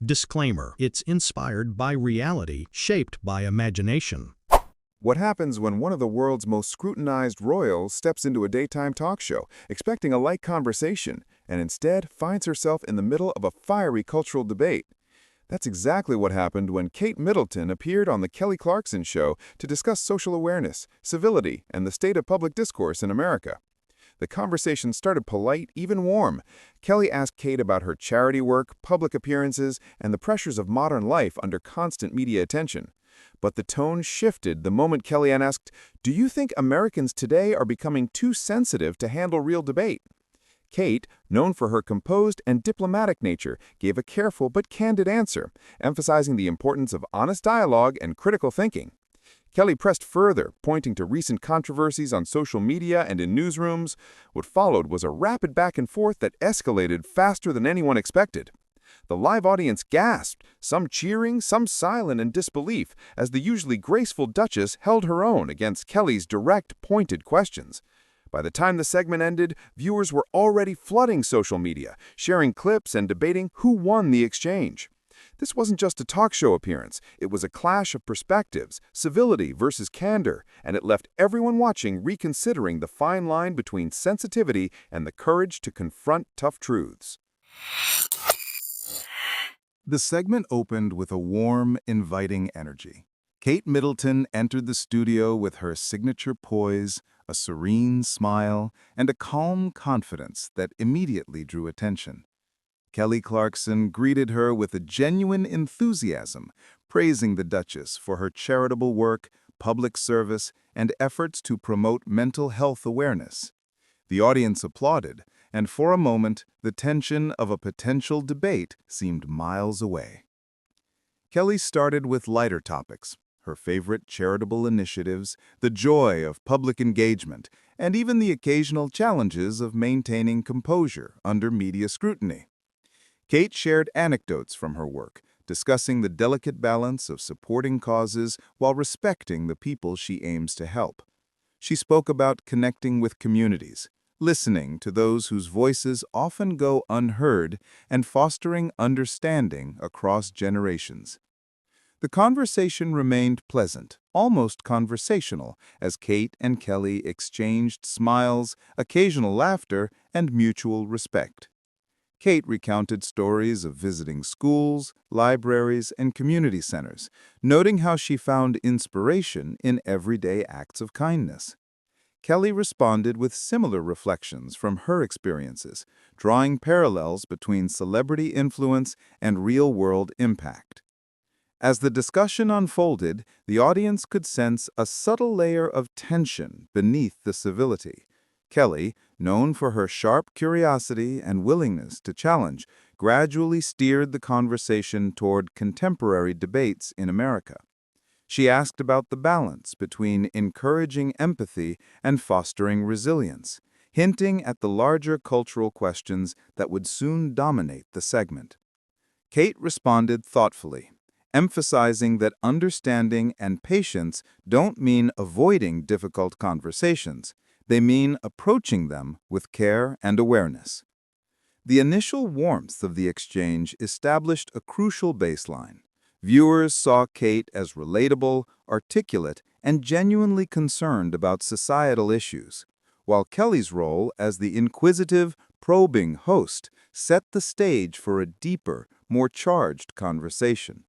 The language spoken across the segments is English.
Disclaimer: it's inspired by reality, shaped by imagination. What happens when one of the world's most scrutinized royals steps into a daytime talk show, expecting a light conversation, and instead finds herself in the middle of a fiery cultural debate? That's exactly what happened when Kate Middleton appeared on the Kelly Clarkson Show to discuss social awareness, civility, and the state of public discourse in America. The conversation started polite, even warm. Kelly asked Kate about her charity work, public appearances, and the pressures of modern life under constant media attention. But the tone shifted the moment Kellyanne asked, "Do you think Americans today are becoming too sensitive to handle real debate?" Kate, known for her composed and diplomatic nature, gave a careful but candid answer, emphasizing the importance of honest dialogue and critical thinking. Kelly pressed further, pointing to recent controversies on social media and in newsrooms. What followed was a rapid back and forth that escalated faster than anyone expected. The live audience gasped, some cheering, some silent in disbelief, as the usually graceful Duchess held her own against Kelly's direct, pointed questions. By the time the segment ended, viewers were already flooding social media, sharing clips and debating who won the exchange. This wasn't just a talk show appearance, it was a clash of perspectives, civility versus candor, and it left everyone watching reconsidering the fine line between sensitivity and the courage to confront tough truths. The segment opened with a warm, inviting energy. Kate Middleton entered the studio with her signature poise, a serene smile, and a calm confidence that immediately drew attention. Kelly Clarkson greeted her with a genuine enthusiasm, praising the Duchess for her charitable work, public service, and efforts to promote mental health awareness. The audience applauded, and for a moment, the tension of a potential debate seemed miles away. Kelly started with lighter topics, her favorite charitable initiatives, the joy of public engagement, and even the occasional challenges of maintaining composure under media scrutiny. Kate shared anecdotes from her work, discussing the delicate balance of supporting causes while respecting the people she aims to help. She spoke about connecting with communities, listening to those whose voices often go unheard, and fostering understanding across generations. The conversation remained pleasant, almost conversational, as Kate and Kelly exchanged smiles, occasional laughter, and mutual respect. Kate recounted stories of visiting schools, libraries, and community centers, noting how she found inspiration in everyday acts of kindness. Kelly responded with similar reflections from her experiences, drawing parallels between celebrity influence and real-world impact. As the discussion unfolded, the audience could sense a subtle layer of tension beneath the civility. Kelly, known for her sharp curiosity and willingness to challenge, gradually steered the conversation toward contemporary debates in America. She asked about the balance between encouraging empathy and fostering resilience, hinting at the larger cultural questions that would soon dominate the segment. Kate responded thoughtfully, emphasizing that understanding and patience don't mean avoiding difficult conversations. They mean approaching them with care and awareness. The initial warmth of the exchange established a crucial baseline. Viewers saw Kate as relatable, articulate, and genuinely concerned about societal issues, while Kelly's role as the inquisitive, probing host set the stage for a deeper, more charged conversation.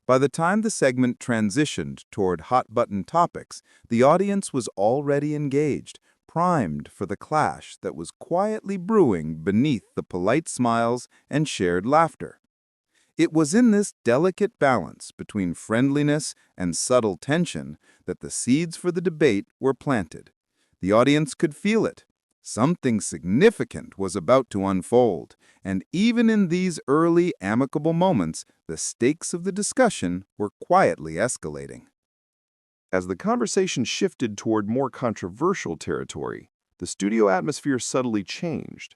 By the time the segment transitioned toward hot-button topics, the audience was already engaged, primed for the clash that was quietly brewing beneath the polite smiles and shared laughter. It was in this delicate balance between friendliness and subtle tension that the seeds for the debate were planted. The audience could feel it. Something significant was about to unfold, and even in these early amicable moments, the stakes of the discussion were quietly escalating. As the conversation shifted toward more controversial territory, the studio atmosphere subtly changed.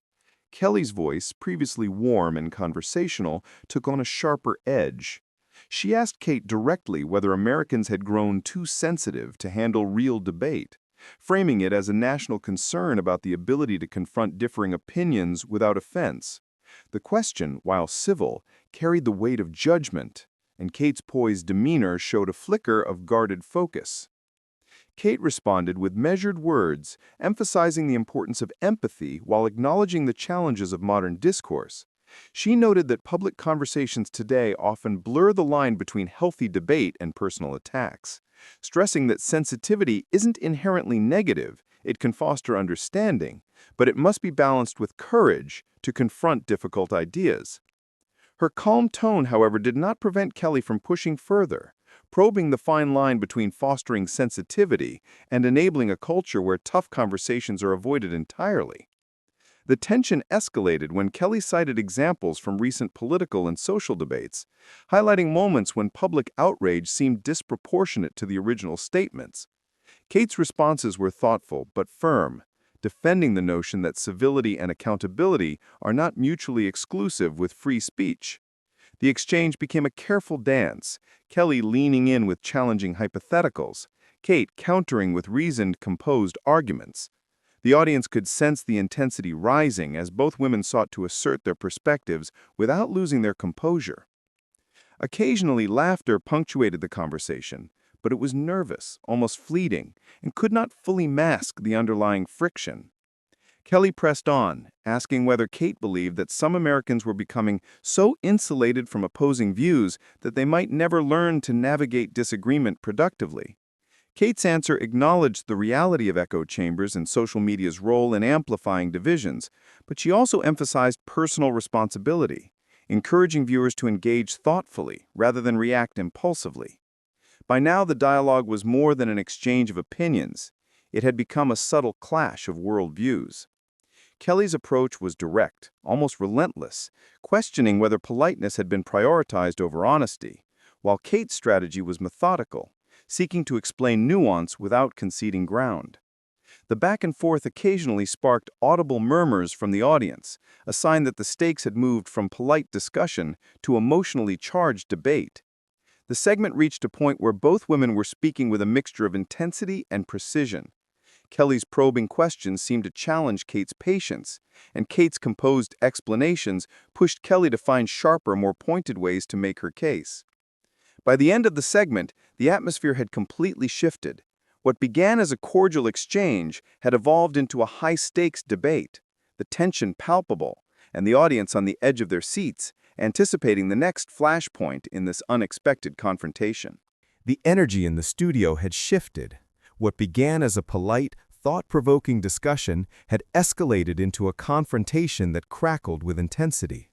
Kelly's voice, previously warm and conversational, took on a sharper edge. She asked Kate directly whether Americans had grown too sensitive to handle real debate, framing it as a national concern about the ability to confront differing opinions without offense. The question, while civil, carried the weight of judgment, and Kate's poised demeanor showed a flicker of guarded focus. Kate responded with measured words, emphasizing the importance of empathy while acknowledging the challenges of modern discourse. She noted that public conversations today often blur the line between healthy debate and personal attacks, stressing that sensitivity isn't inherently negative, it can foster understanding, but it must be balanced with courage to confront difficult ideas. Her calm tone, however, did not prevent Kelly from pushing further, probing the fine line between fostering sensitivity and enabling a culture where tough conversations are avoided entirely. The tension escalated when Kelly cited examples from recent political and social debates, highlighting moments when public outrage seemed disproportionate to the original statements. Kate's responses were thoughtful but firm, defending the notion that civility and accountability are not mutually exclusive with free speech. The exchange became a careful dance, Kelly leaning in with challenging hypotheticals, Kate countering with reasoned, composed arguments. The audience could sense the intensity rising as both women sought to assert their perspectives without losing their composure. Occasionally, laughter punctuated the conversation, but it was nervous, almost fleeting, and could not fully mask the underlying friction. Kelly pressed on, asking whether Kate believed that some Americans were becoming so insulated from opposing views that they might never learn to navigate disagreement productively. Kate's answer acknowledged the reality of echo chambers and social media's role in amplifying divisions, but she also emphasized personal responsibility, encouraging viewers to engage thoughtfully rather than react impulsively. By now, the dialogue was more than an exchange of opinions. It had become a subtle clash of worldviews. Kelly's approach was direct, almost relentless, questioning whether politeness had been prioritized over honesty, while Kate's strategy was methodical, seeking to explain nuance without conceding ground. The back and forth occasionally sparked audible murmurs from the audience, a sign that the stakes had moved from polite discussion to emotionally charged debate. The segment reached a point where both women were speaking with a mixture of intensity and precision. Kelly's probing questions seemed to challenge Kate's patience, and Kate's composed explanations pushed Kelly to find sharper, more pointed ways to make her case. By the end of the segment, the atmosphere had completely shifted. What began as a cordial exchange had evolved into a high-stakes debate, the tension palpable, and the audience on the edge of their seats, anticipating the next flashpoint in this unexpected confrontation. The energy in the studio had shifted. What began as a polite, thought-provoking discussion had escalated into a confrontation that crackled with intensity.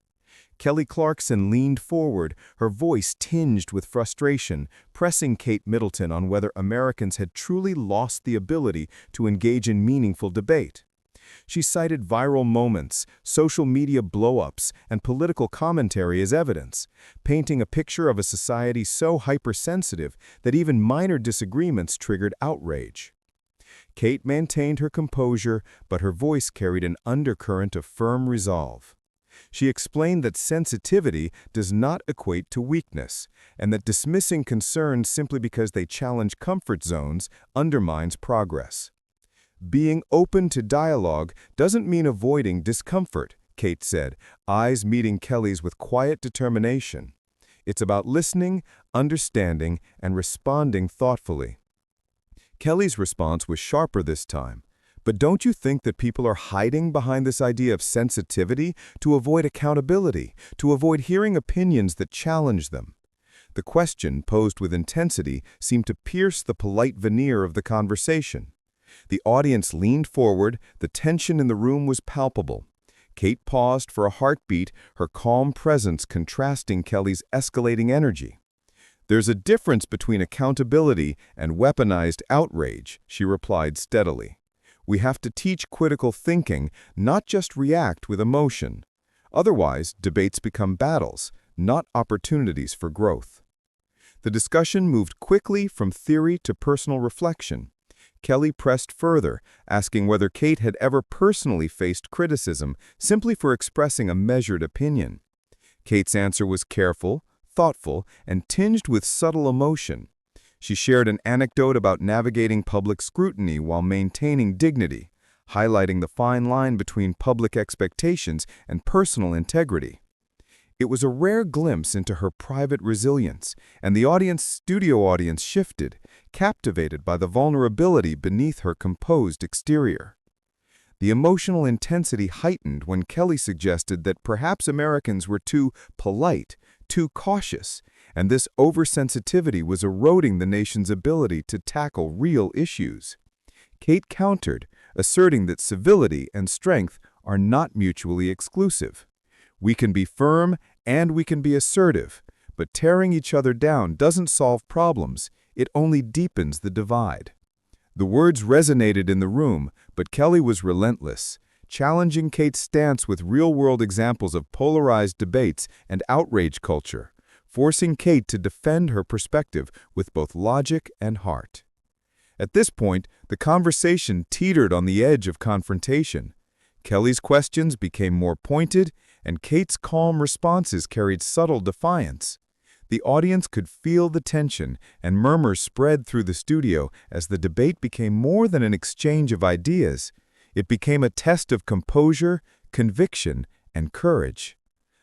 Kelly Clarkson leaned forward, her voice tinged with frustration, pressing Kate Middleton on whether Americans had truly lost the ability to engage in meaningful debate. She cited viral moments, social media blow-ups, and political commentary as evidence, painting a picture of a society so hypersensitive that even minor disagreements triggered outrage. Kate maintained her composure, but her voice carried an undercurrent of firm resolve. She explained that sensitivity does not equate to weakness, and that dismissing concerns simply because they challenge comfort zones undermines progress. Being open to dialogue doesn't mean avoiding discomfort, Kate said, eyes meeting Kelly's with quiet determination. It's about listening, understanding, and responding thoughtfully. Kelly's response was sharper this time. But don't you think that people are hiding behind this idea of sensitivity to avoid accountability, to avoid hearing opinions that challenge them? The question, posed with intensity, seemed to pierce the polite veneer of the conversation. The audience leaned forward, the tension in the room was palpable. Kate paused for a heartbeat, her calm presence contrasting Kelly's escalating energy. "There's a difference between accountability and weaponized outrage," she replied steadily. "We have to teach critical thinking, not just react with emotion. Otherwise, debates become battles, not opportunities for growth." The discussion moved quickly from theory to personal reflection. Kelly pressed further, asking whether Kate had ever personally faced criticism simply for expressing a measured opinion. Kate's answer was careful, thoughtful, and tinged with subtle emotion. She shared an anecdote about navigating public scrutiny while maintaining dignity, highlighting the fine line between public expectations and personal integrity. It was a rare glimpse into her private resilience, and the studio audience shifted, captivated by the vulnerability beneath her composed exterior. The emotional intensity heightened when Kelly suggested that perhaps Americans were too polite, too cautious, and this oversensitivity was eroding the nation's ability to tackle real issues. Kate countered, asserting that civility and strength are not mutually exclusive. We can be firm and we can be assertive, but tearing each other down doesn't solve problems, it only deepens the divide. The words resonated in the room, but Kelly was relentless, challenging Kate's stance with real-world examples of polarized debates and outrage culture, forcing Kate to defend her perspective with both logic and heart. At this point, the conversation teetered on the edge of confrontation. Kelly's questions became more pointed, and Kate's calm responses carried subtle defiance. The audience could feel the tension, and murmurs spread through the studio as the debate became more than an exchange of ideas. It became a test of composure, conviction, and courage.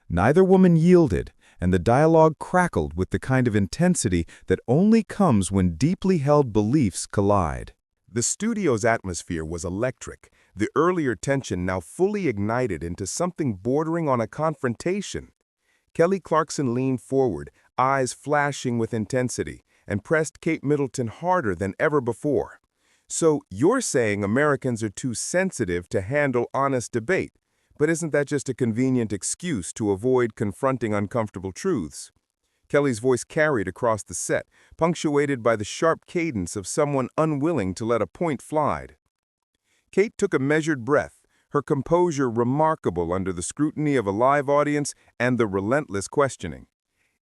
Neither woman yielded, and the dialogue crackled with the kind of intensity that only comes when deeply held beliefs collide. The studio's atmosphere was electric, the earlier tension now fully ignited into something bordering on a confrontation. Kelly Clarkson leaned forward, eyes flashing with intensity, and pressed Kate Middleton harder than ever before. "So you're saying Americans are too sensitive to handle honest debate, but isn't that just a convenient excuse to avoid confronting uncomfortable truths?" Kelly's voice carried across the set, punctuated by the sharp cadence of someone unwilling to let a point slide. Kate took a measured breath, her composure remarkable under the scrutiny of a live audience and the relentless questioning.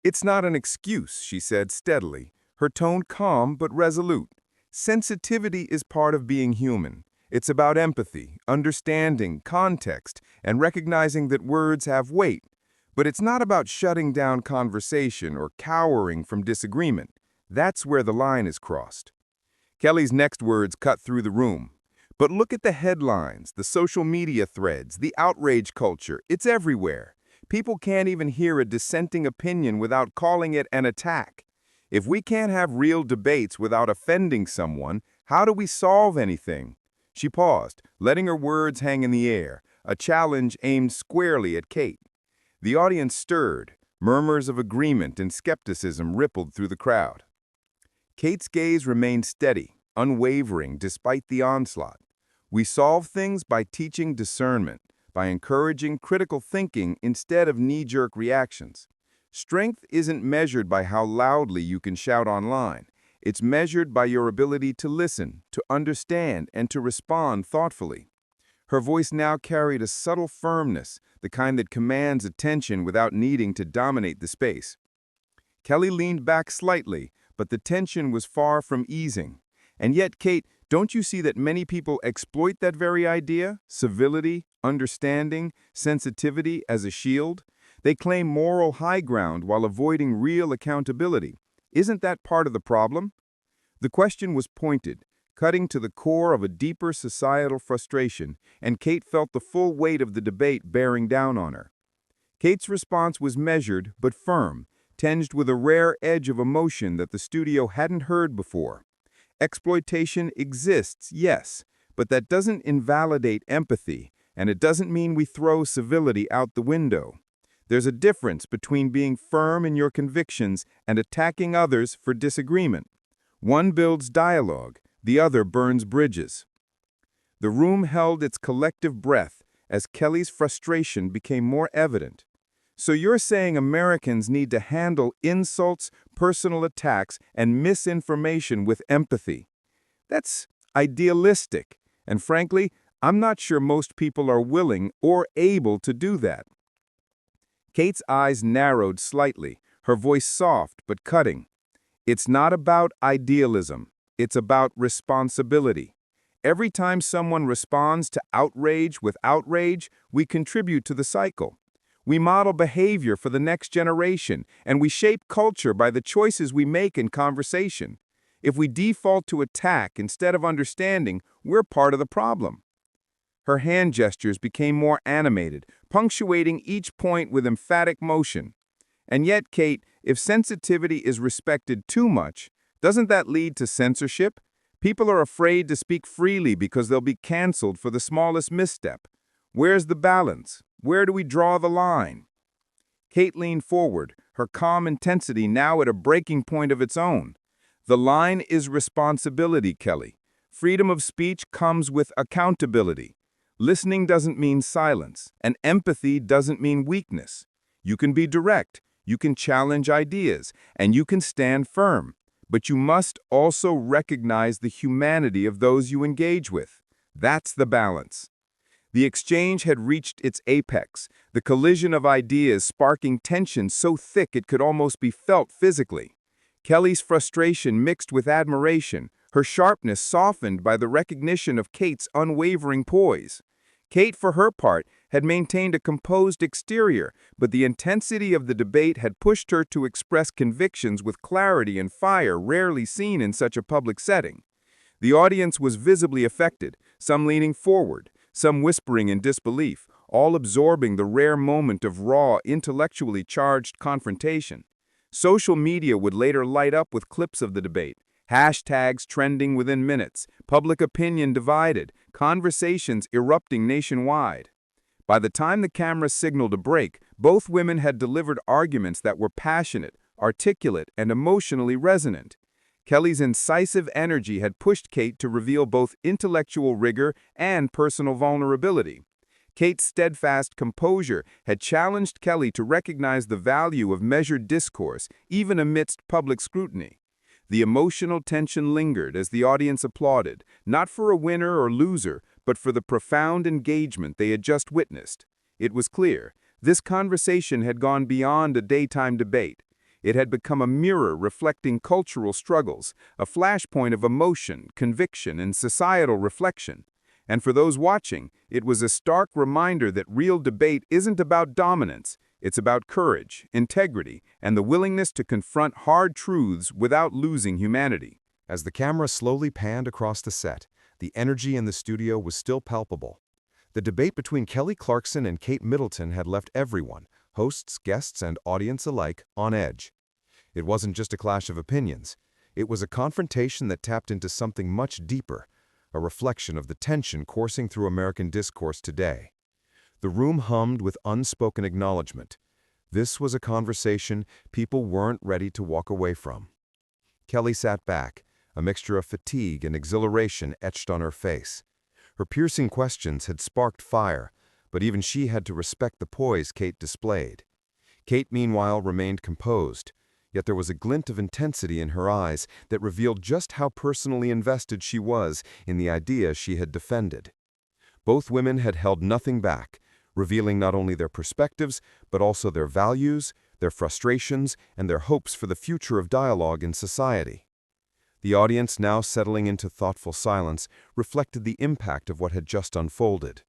"It's not an excuse," she said steadily, her tone calm but resolute. "Sensitivity is part of being human. It's about empathy, understanding, context, and recognizing that words have weight. But it's not about shutting down conversation or cowering from disagreement. That's where the line is crossed." Kelly's next words cut through the room. "But look at the headlines, the social media threads, the outrage culture. It's everywhere. People can't even hear a dissenting opinion without calling it an attack. If we can't have real debates without offending someone, how do we solve anything?" She paused, letting her words hang in the air, a challenge aimed squarely at Kate. The audience stirred. Murmurs of agreement and skepticism rippled through the crowd. Kate's gaze remained steady, unwavering despite the onslaught. "We solve things by teaching discernment, by encouraging critical thinking instead of knee-jerk reactions. Strength isn't measured by how loudly you can shout online. It's measured by your ability to listen, to understand, and to respond thoughtfully." Her voice now carried a subtle firmness, the kind that commands attention without needing to dominate the space. Kelly leaned back slightly, but the tension was far from easing. "And yet, Kate, don't you see that many people exploit that very idea, civility, understanding, sensitivity, as a shield? They claim moral high ground while avoiding real accountability. Isn't that part of the problem?" The question was pointed, cutting to the core of a deeper societal frustration, and Kate felt the full weight of the debate bearing down on her. Kate's response was measured but firm, tinged with a rare edge of emotion that the studio hadn't heard before. "Exploitation exists, yes, but that doesn't invalidate empathy, and it doesn't mean we throw civility out the window. There's a difference between being firm in your convictions and attacking others for disagreement. One builds dialogue, the other burns bridges." The room held its collective breath as Kelly's frustration became more evident. "So you're saying Americans need to handle insults, personal attacks, and misinformation with empathy? That's idealistic, and frankly, I'm not sure most people are willing or able to do that." Kate's eyes narrowed slightly, her voice soft but cutting. "It's not about idealism. It's about responsibility. Every time someone responds to outrage with outrage, we contribute to the cycle. We model behavior for the next generation, and we shape culture by the choices we make in conversation. If we default to attack instead of understanding, we're part of the problem." Her hand gestures became more animated, punctuating each point with emphatic motion. And yet, Kate, if sensitivity is respected too much, doesn't that lead to censorship? People are afraid to speak freely because they'll be canceled for the smallest misstep. Where's the balance? Where do we draw the line? Kate leaned forward, her calm intensity now at a breaking point of its own. The line is responsibility, Kelly. Freedom of speech comes with accountability. Listening doesn't mean silence, and empathy doesn't mean weakness. You can be direct, you can challenge ideas, and you can stand firm. But you must also recognize the humanity of those you engage with. That's the balance. The exchange had reached its apex, the collision of ideas sparking tension so thick it could almost be felt physically. Kelly's frustration mixed with admiration, her sharpness softened by the recognition of Kate's unwavering poise. Kate, for her part, had maintained a composed exterior, but the intensity of the debate had pushed her to express convictions with clarity and fire rarely seen in such a public setting. The audience was visibly affected, some leaning forward, some whispering in disbelief, all absorbing the rare moment of raw, intellectually charged confrontation. Social media would later light up with clips of the debate, hashtags trending within minutes, public opinion divided, conversations erupting nationwide. By the time the camera signaled a break, both women had delivered arguments that were passionate, articulate, and emotionally resonant. Kelly's incisive energy had pushed Kate to reveal both intellectual rigor and personal vulnerability. Kate's steadfast composure had challenged Kelly to recognize the value of measured discourse, even amidst public scrutiny. The emotional tension lingered as the audience applauded, not for a winner or loser, but for the profound engagement they had just witnessed. It was clear, this conversation had gone beyond a daytime debate. It had become a mirror reflecting cultural struggles, a flashpoint of emotion, conviction, and societal reflection. And for those watching, it was a stark reminder that real debate isn't about dominance. It's about courage, integrity, and the willingness to confront hard truths without losing humanity. As the camera slowly panned across the set, the energy in the studio was still palpable. The debate between Kelly Clarkson and Kate Middleton had left everyone, hosts, guests, and audience alike, on edge. It wasn't just a clash of opinions. It was a confrontation that tapped into something much deeper, a reflection of the tension coursing through American discourse today. The room hummed with unspoken acknowledgement. This was a conversation people weren't ready to walk away from. Kelly sat back, a mixture of fatigue and exhilaration etched on her face. Her piercing questions had sparked fire, but even she had to respect the poise Kate displayed. Kate, meanwhile, remained composed, yet there was a glint of intensity in her eyes that revealed just how personally invested she was in the idea she had defended. Both women had held nothing back, revealing not only their perspectives, but also their values, their frustrations, and their hopes for the future of dialogue in society. The audience, now settling into thoughtful silence, reflected the impact of what had just unfolded.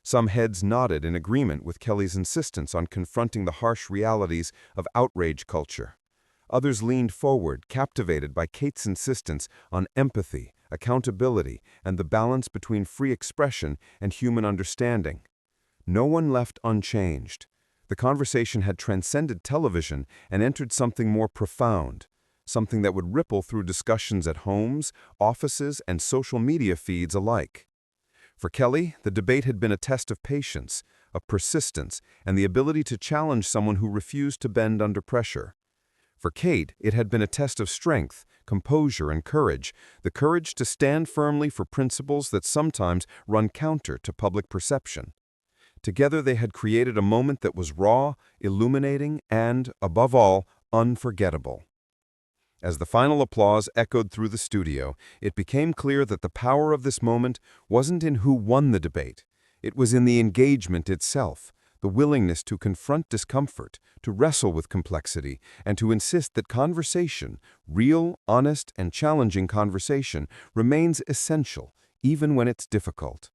Some heads nodded in agreement with Kelly's insistence on confronting the harsh realities of outrage culture. Others leaned forward, captivated by Kate's insistence on empathy, accountability, and the balance between free expression and human understanding. No one left unchanged. The conversation had transcended television and entered something more profound, something that would ripple through discussions at homes, offices, and social media feeds alike. For Kelly, the debate had been a test of patience, of persistence, and the ability to challenge someone who refused to bend under pressure. For Kate, it had been a test of strength, composure, and courage, the courage to stand firmly for principles that sometimes run counter to public perception. Together they had created a moment that was raw, illuminating, and, above all, unforgettable. As the final applause echoed through the studio, it became clear that the power of this moment wasn't in who won the debate. It was in the engagement itself, the willingness to confront discomfort, to wrestle with complexity, and to insist that conversation, real, honest, and challenging conversation, remains essential, even when it's difficult.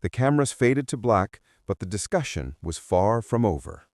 The cameras faded to black, but the discussion was far from over.